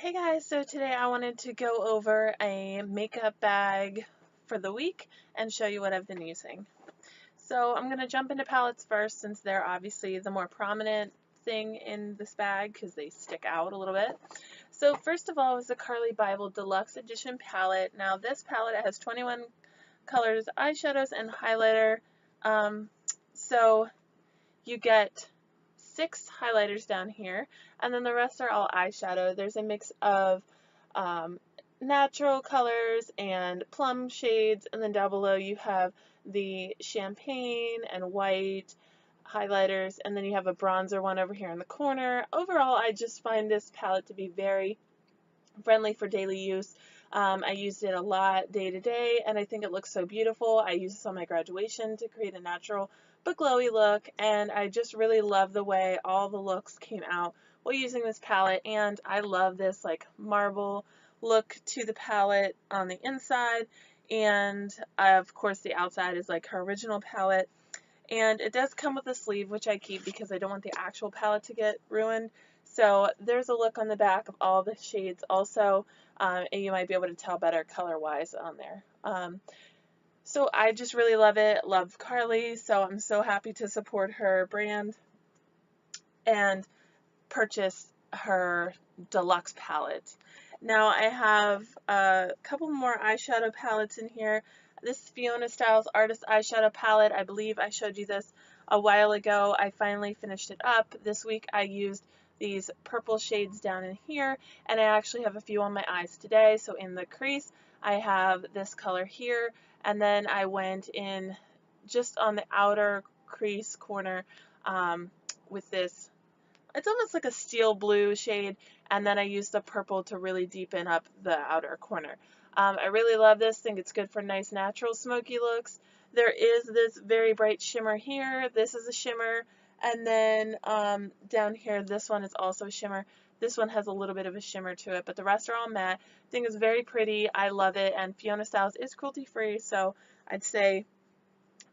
Hey guys, so today I wanted to go over a makeup bag for the week and show you what I've been using. So I'm going to jump into palettes first since they're obviously the more prominent thing in this bag because they stick out a little bit. So first of all is the Carli Bybel Deluxe Edition palette. Now this palette has 21 colors, eyeshadows, and highlighter. Um, so you get 6 highlighters down here, and then the rest are all eyeshadow. There's a mix of um, natural colors and plum shades, and then down below you have the champagne and white highlighters, and then you have a bronzer one over here in the corner. Overall, I just find this palette to be very friendly for daily use. I used it a lot day to day, and I think it looks so beautiful. I used this on my graduation to create a natural but glowy look, and I just really love the way all the looks came out while using this palette. And I love this like marble look to the palette on the inside, and of course the outside is like her original palette. And it does come with a sleeve, which I keep because I don't want the actual palette to get ruined. So there's a look on the back of all the shades also, and you might be able to tell better color-wise on there. So I just really love it, love Carli, so I'm so happy to support her brand and purchase her deluxe palette. Now I have a couple more eyeshadow palettes in here. This is Fiona Styles Artist Eyeshadow Palette. I believe I showed you this a while ago. I finally finished it up. This week I used these purple shades down in here, and I actually have a few on my eyes today. So in the crease, I have this color here, and then I went in just on the outer crease corner with this. It's almost like a steel blue shade, and then I used the purple to really deepen up the outer corner. I really love this. Think it's good for nice natural smoky looks. There is this very bright shimmer here. This is a shimmer, and then down here, this one is also a shimmer. This one has a little bit of a shimmer to it, but the rest are all matte. I think it's very pretty. I love it, and Fiona Styles is cruelty-free, so I'd say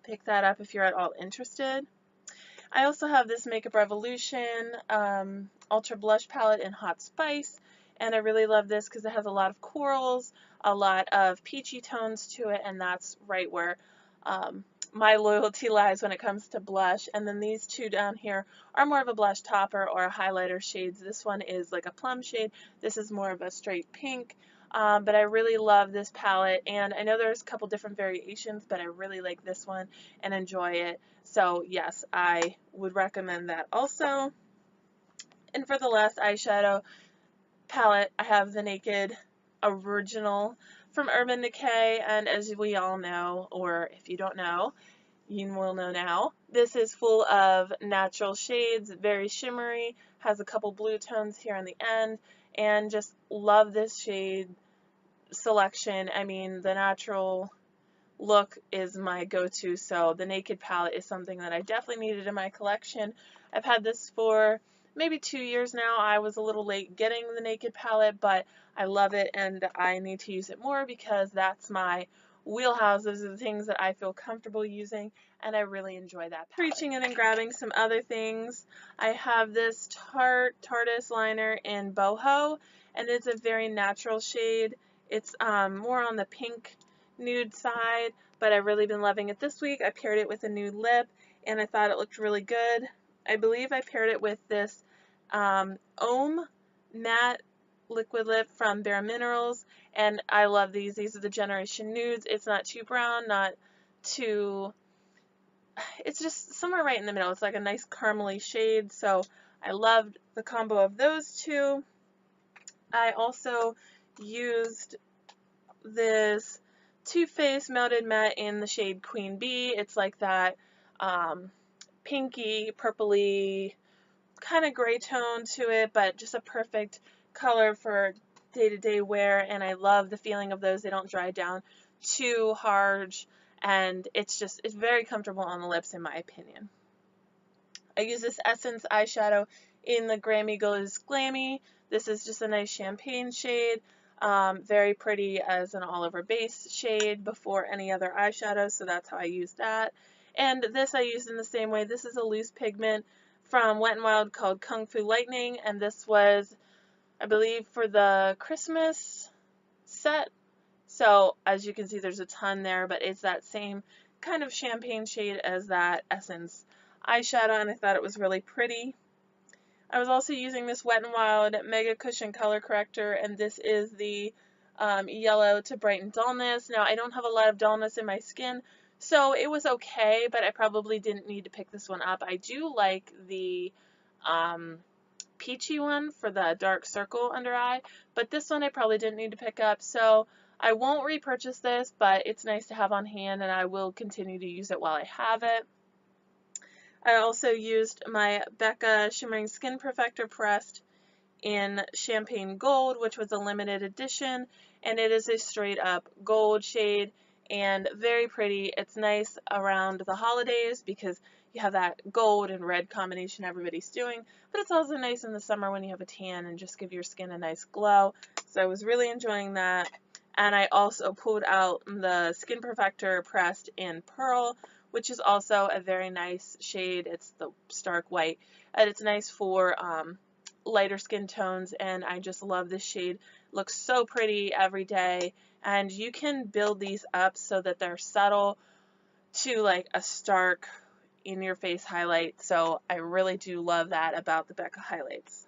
pick that up if you're at all interested. I also have this Makeup Revolution Ultra Blush Palette in Hot Spice, and I really love this because it has a lot of corals, a lot of peachy tones to it, and that's right where my loyalty lies when it comes to blush. And then these two down here are more of a blush topper or a highlighter shades. This one is like a plum shade. This is more of a straight pink. But I really love this palette, and I know there's a couple different variations, but I really like this one and enjoy it. So yes, I would recommend that also. And for the last eyeshadow palette, I have the Naked Original from Urban Decay, and as we all know, or if you don't know, you will know now, this is full of natural shades, very shimmery, has a couple blue tones here on the end, and just love this shade selection. I mean, the natural look is my go-to, so the Naked palette is something that I definitely needed in my collection. I've had this for maybe 2 years now. I was a little late getting the Naked palette, but I love it and I need to use it more because that's my wheelhouse. Those are the things that I feel comfortable using, and I really enjoy that palette. Reaching in and grabbing some other things, I have this Tarte's liner in Boho, and it's a very natural shade. It's more on the pink nude side, but I've really been loving it this week. I paired it with a nude lip, and I thought it looked really good. I believe I paired it with this Ohm Matte Liquid Lip from Bare Minerals, and I love these. These are the Generation Nudes. It's not too brown, not too... It's just somewhere right in the middle. It's like a nice caramely shade, so I loved the combo of those two. I also used this Too Faced Melted Matte in the shade Queen Bee. It's like that pinky, purpley, kind of gray tone to it, but just a perfect color for day-to-day wear, and I love the feeling of those. They don't dry down too hard, and it's very comfortable on the lips in my opinion. I use this Essence eyeshadow in the Grammy Glaze Glammy. This is just a nice champagne shade. Very pretty as an all-over base shade before any other eyeshadow, so that's how I use that. And this I used in the same way. This is a loose pigment from Wet n Wild called Kung Fu Lightning, and this was, I believe, for the Christmas set. So as you can see, there's a ton there, but it's that same kind of champagne shade as that Essence eyeshadow, and I thought it was really pretty. I was also using this Wet n Wild Mega Cushion Color Corrector, and this is the yellow to brighten dullness. Now, I don't have a lot of dullness in my skin, so it was okay, but I probably didn't need to pick this one up. I do like the peachy one for the dark circle under eye, but this one I probably didn't need to pick up, so I won't repurchase this, but it's nice to have on hand, and I will continue to use it while I have it. I also used my Becca Shimmering Skin Perfector pressed in Champagne Gold, which was a limited edition, and it is a straight up gold shade and very pretty. It's nice around the holidays because you have that gold and red combination everybody's doing, but it's also nice in the summer when you have a tan and just give your skin a nice glow. So I was really enjoying that. And I also pulled out the Skin Perfector pressed in Pearl, which is also a very nice shade. It's the stark white, and it's nice for lighter skin tones, and I just love this shade. Looks so pretty every day, and you can build these up so that they're subtle to like a stark in your face highlight, so I really do love that about the Becca highlights.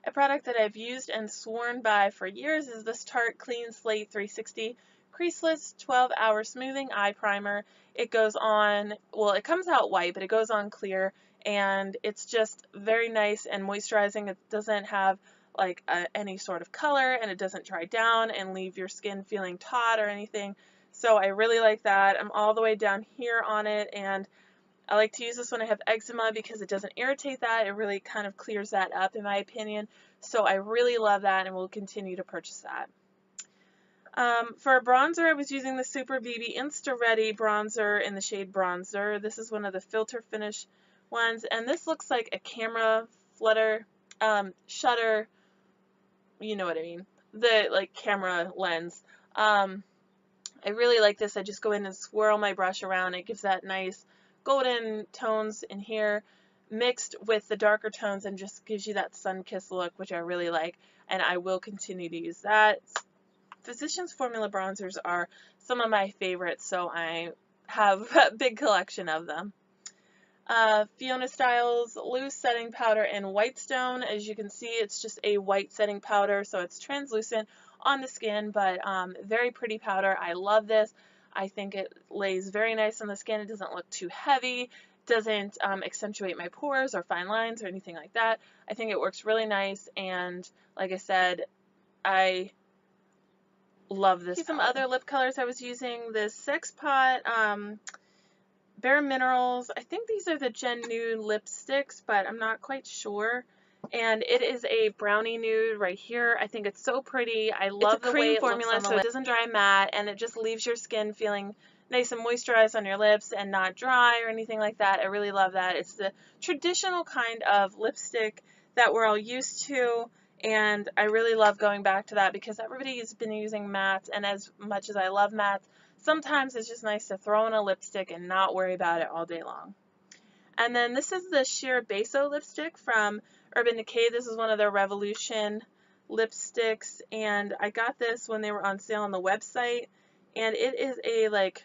A product that I've used and sworn by for years is this Tarte Clean Slate 360 Creaseless 12-Hour Smoothing Eye Primer. It goes on, well, it comes out white, but it goes on clear, and it's just very nice and moisturizing. It doesn't have like any sort of color, and it doesn't dry down and leave your skin feeling taut or anything. So I really like that. I'm all the way down here on it, and I like to use this when I have eczema because it doesn't irritate that. It really kind of clears that up, in my opinion. So I really love that and will continue to purchase that. For a bronzer, I was using the Super BB Insta Ready bronzer in the shade Bronzer. This is one of the filter finish ones, and this looks like a camera shutter, you know what I mean, the like camera lens. I really like this. I just go in and swirl my brush around. It gives that nice golden tones in here mixed with the darker tones and just gives you that sun-kissed look, which I really like, and I will continue to use that. Physicians Formula bronzers are some of my favorites, so I have a big collection of them. Fiona Styles Loose Setting Powder in Whitestone. As you can see, it's just a white setting powder, so it's translucent on the skin, but very pretty powder. I love this. I think it lays very nice on the skin. It doesn't look too heavy, doesn't accentuate my pores or fine lines or anything like that. I think it works really nice, and like I said, I love this powder. Some other lip colors I was using, this Sex Pot Bare Minerals. I think these are the Gen Nude lipsticks, but I'm not quite sure. And it is a brownie nude right here. I think it's so pretty. I love the way it formula, so it doesn't dry matte, and it just leaves your skin feeling nice and moisturized on your lips and not dry or anything like that. I really love that. It's the traditional kind of lipstick that we're all used to, and I really love going back to that because everybody's been using mattes, and as much as I love mattes, sometimes it's just nice to throw in a lipstick and not worry about it all day long. And then this is the Sheer Beso lipstick from Urban Decay. This is one of their Revolution lipsticks, and I got this when they were on sale on the website, and it is a like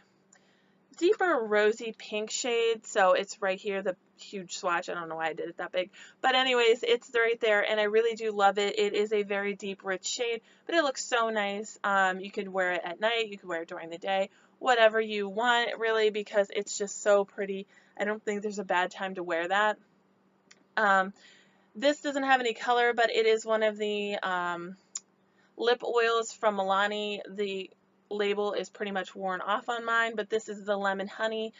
deeper rosy pink shade, so it's right here, the huge swatch. I don't know why I did it that big, but anyways, it's right there, and I really do love it. It is a very deep, rich shade, but it looks so nice. You could wear it at night, you could wear it during the day, whatever you want, really, because it's just so pretty. I don't think there's a bad time to wear that. This doesn't have any color, but it is one of the lip oils from Milani. The label is pretty much worn off on mine, but this is the Lemon Honey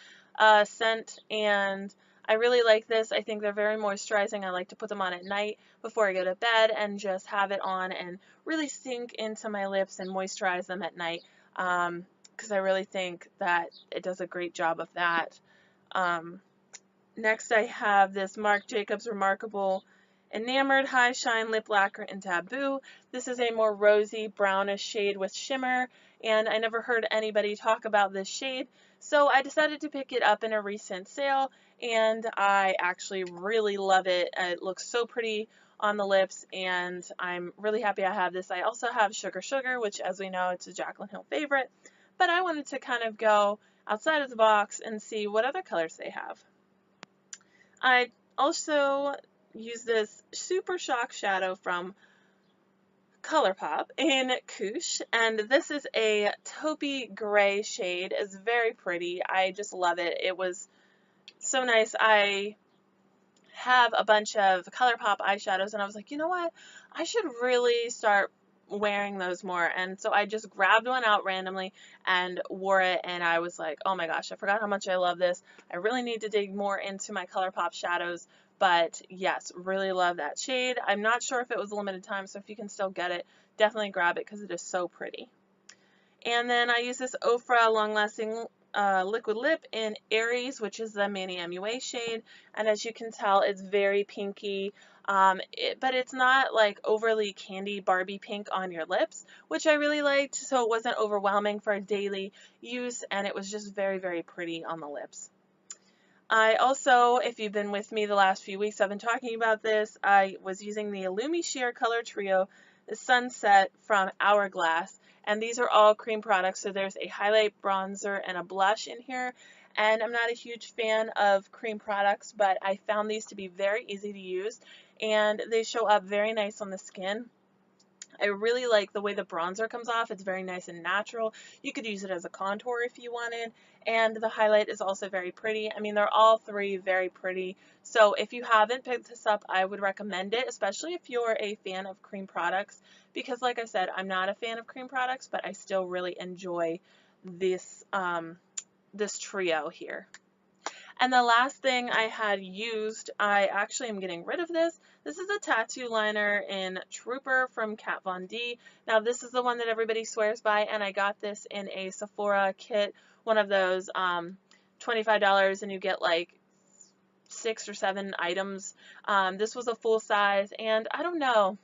scent, and I really like this. I think they're very moisturizing. I like to put them on at night before I go to bed and just have it on and really sink into my lips and moisturize them at night, because I really think that it does a great job of that. Next I have this Marc Jacobs Remarkable Enamored High Shine Lip Lacquer in Taboo. This is a more rosy brownish shade with shimmer, and I never heard anybody talk about this shade, so I decided to pick it up in a recent sale, and I actually really love it. It looks so pretty on the lips, and I'm really happy I have this. I also have Sugar Sugar, which, as we know, it's a Jaclyn Hill favorite, but I wanted to kind of go outside of the box and see what other colors they have. I also use this Super Shock Shadow from ColourPop in Koosh, and this is a taupey gray shade. It's very pretty. I just love it. It was so nice. I have a bunch of ColourPop eyeshadows, and I was like, you know what? I should really start wearing those more. And so I just grabbed one out randomly and wore it, and I was like, oh my gosh, I forgot how much I love this. I really need to dig more into my ColourPop shadows, but yes, really love that shade. I'm not sure if it was a limited time, so if you can still get it, definitely grab it because it is so pretty. And then I use this Ofra Long Lasting liquid lip in Aries, which is the Manny MUA shade, and as you can tell, it's very pinky, but it's not like overly candy Barbie pink on your lips, which I really liked, so it wasn't overwhelming for daily use, and it was just very, very pretty on the lips. I also, if you've been with me the last few weeks, I've been talking about this. I was using the Illumi Sheer Color Trio, the Sunset from Hourglass, and these are all cream products, so there's a highlight, bronzer, and a blush in here. And I'm not a huge fan of cream products, but I found these to be very easy to use, and they show up very nice on the skin. I really like the way the bronzer comes off. It's very nice and natural. You could use it as a contour if you wanted. And the highlight is also very pretty. I mean, they're all three very pretty. So if you haven't picked this up, I would recommend it, especially if you're a fan of cream products. Because like I said, I'm not a fan of cream products, but I still really enjoy this, this trio here. And the last thing I had used, I actually am getting rid of this. This is a tattoo liner in Trooper from Kat Von D. Now this is the one that everybody swears by, and I got this in a Sephora kit, one of those $25, and you get like 6 or 7 items. This was a full size, and I don't know.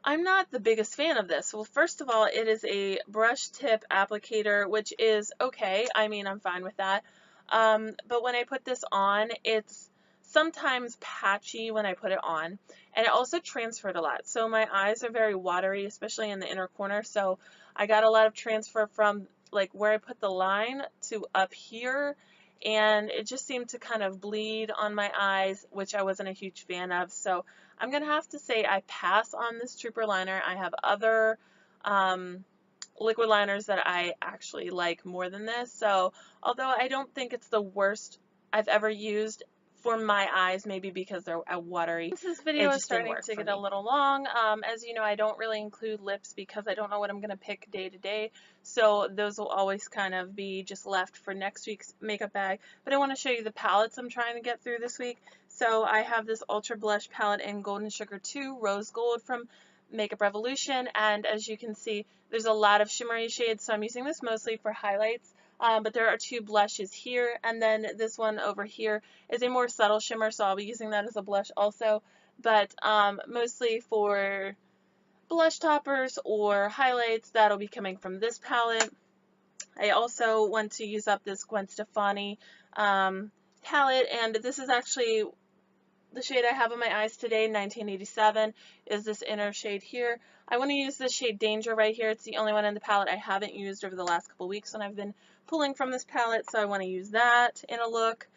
I'm not the biggest fan of this. Well, first of all, it is a brush tip applicator, which is okay. I mean, I'm fine with that. But when I put this on, it's sometimes patchy when I put it on, and it also transferred a lot. So my eyes are very watery, especially in the inner corner. So I got a lot of transfer from like where I put the line to up here, and it just seemed to kind of bleed on my eyes, which I wasn't a huge fan of. So I'm gonna have to say I pass on this Trooper liner. I have other liquid liners that I actually like more than this. So although I don't think it's the worst I've ever used for my eyes, maybe because they're watery. This video is starting to get a little long. As you know, I don't really include lips because I don't know what I'm going to pick day to day. So those will always kind of be just left for next week's makeup bag. But I want to show you the palettes I'm trying to get through this week. So I have this Ultra Blush palette in Golden Sugar 2 Rose Gold from Makeup Revolution, and as you can see, there's a lot of shimmery shades, so I'm using this mostly for highlights, but there are 2 blushes here, and then this one over here is a more subtle shimmer, so I'll be using that as a blush also, but mostly for blush toppers or highlights, that'll be coming from this palette. I also want to use up this Gwen Stefani palette, and this is actually the shade I have on my eyes today, 1987, is this inner shade here. I want to use this shade Danger right here. It's the only one in the palette I haven't used over the last couple weeks when I've been pulling from this palette, so I want to use that in a look.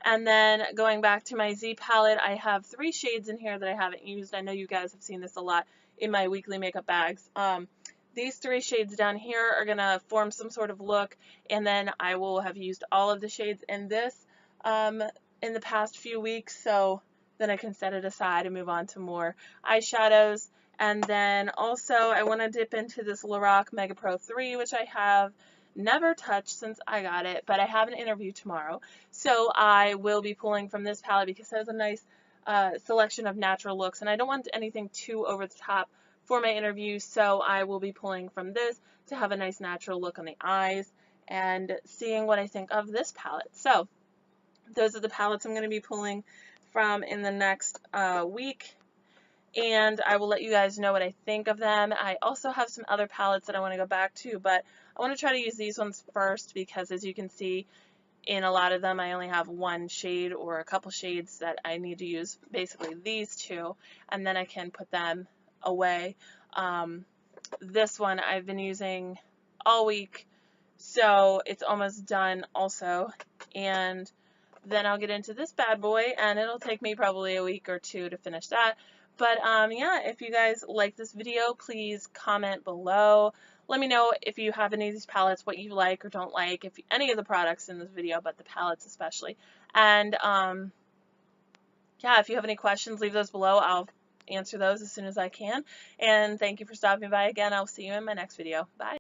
And then going back to my Z palette, I have 3 shades in here that I haven't used. I know you guys have seen this a lot in my weekly makeup bags. These 3 shades down here are going to form some sort of look, and then I will have used all of the shades in this in the past few weeks, so then I can set it aside and move on to more eyeshadows. And then also I want to dip into this Lorac Mega Pro 3, which I have never touched since I got it, but I have an interview tomorrow. So I will be pulling from this palette because it has a nice selection of natural looks, and I don't want anything too over the top for my interview, so I will be pulling from this to have a nice natural look on the eyes and seeing what I think of this palette. So those are the palettes I'm going to be pulling from in the next week, and I will let you guys know what I think of them. I also have some other palettes that I want to go back to, but I want to try to use these ones first because, as you can see, in a lot of them I only have one shade or a couple shades that I need to use, basically these two, and then I can put them away. This one I've been using all week, so it's almost done also, and then I'll get into this bad boy, and it'll take me probably a week or two to finish that. But yeah, if you guys like this video, please comment below. Let me know if you have any of these palettes, what you like or don't like, if any of the products in this video, but the palettes especially. And yeah, if you have any questions, leave those below. I'll answer those as soon as I can. And thank you for stopping by again. I'll see you in my next video. Bye.